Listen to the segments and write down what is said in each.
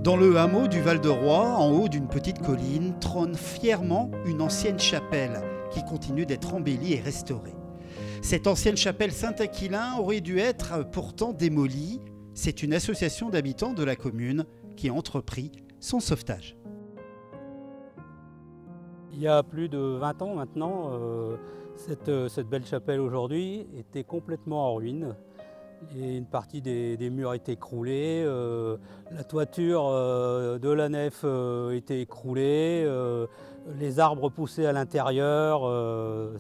Dans le hameau du Val-de-Roi, en haut d'une petite colline, trône fièrement une ancienne chapelle qui continue d'être embellie et restaurée. Cette ancienne chapelle Saint-Aquilin aurait dû être pourtant démolie. C'est une association d'habitants de la commune qui a entrepris son sauvetage. Il y a plus de 20 ans maintenant, cette belle chapelle aujourd'hui était complètement en ruine. Et une partie des murs était écroulée, la toiture de la nef était écroulée, les arbres poussaient à l'intérieur,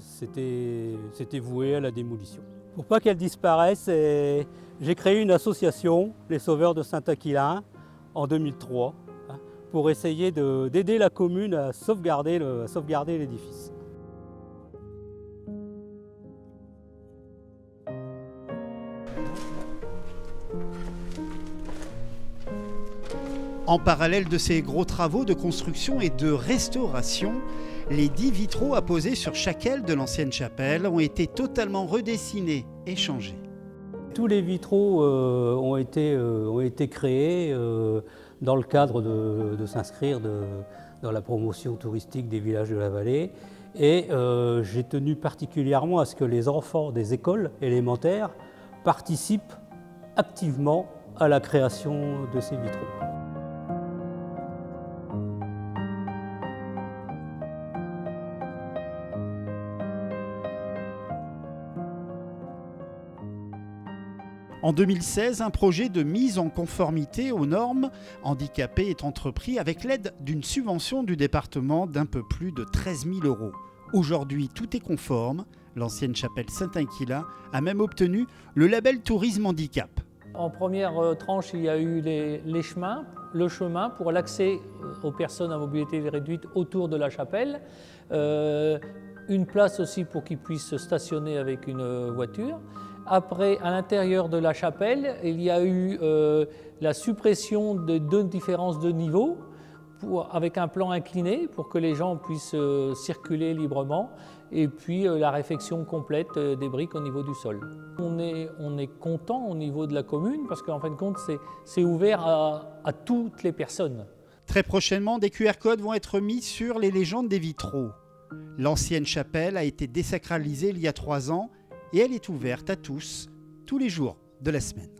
c'était voué à la démolition. Pour pas qu'elle disparaisse, j'ai créé une association, les Sauveurs de Saint-Aquilin, en 2003, pour essayer d'aider la commune à sauvegarder l'édifice. En parallèle de ces gros travaux de construction et de restauration, les 10 vitraux apposés sur chaque aile de l'ancienne chapelle ont été totalement redessinés et changés. Tous les vitraux ont été créés dans le cadre de s'inscrire dans la promotion touristique des villages de la vallée. Et j'ai tenu particulièrement à ce que les enfants des écoles élémentaires participent activement à la création de ces vitraux. En 2016, un projet de mise en conformité aux normes handicapées est entrepris avec l'aide d'une subvention du département d'un peu plus de 13 000 €. Aujourd'hui, tout est conforme. L'ancienne chapelle Saint-Aquilin a même obtenu le label Tourisme Handicap. En première tranche, il y a eu le chemin pour l'accès aux personnes à mobilité réduite autour de la chapelle. Une place aussi pour qu'ils puissent stationner avec une voiture. Après, à l'intérieur de la chapelle, il y a eu la suppression de 2 différences de niveau avec un plan incliné pour que les gens puissent circuler librement et puis la réfection complète des briques au niveau du sol. On est content au niveau de la commune parce qu'en fin de compte, c'est ouvert à toutes les personnes. Très prochainement, des QR codes vont être mis sur les légendes des vitraux. L'ancienne chapelle a été désacralisée il y a 3 ans et elle est ouverte à tous les jours de la semaine.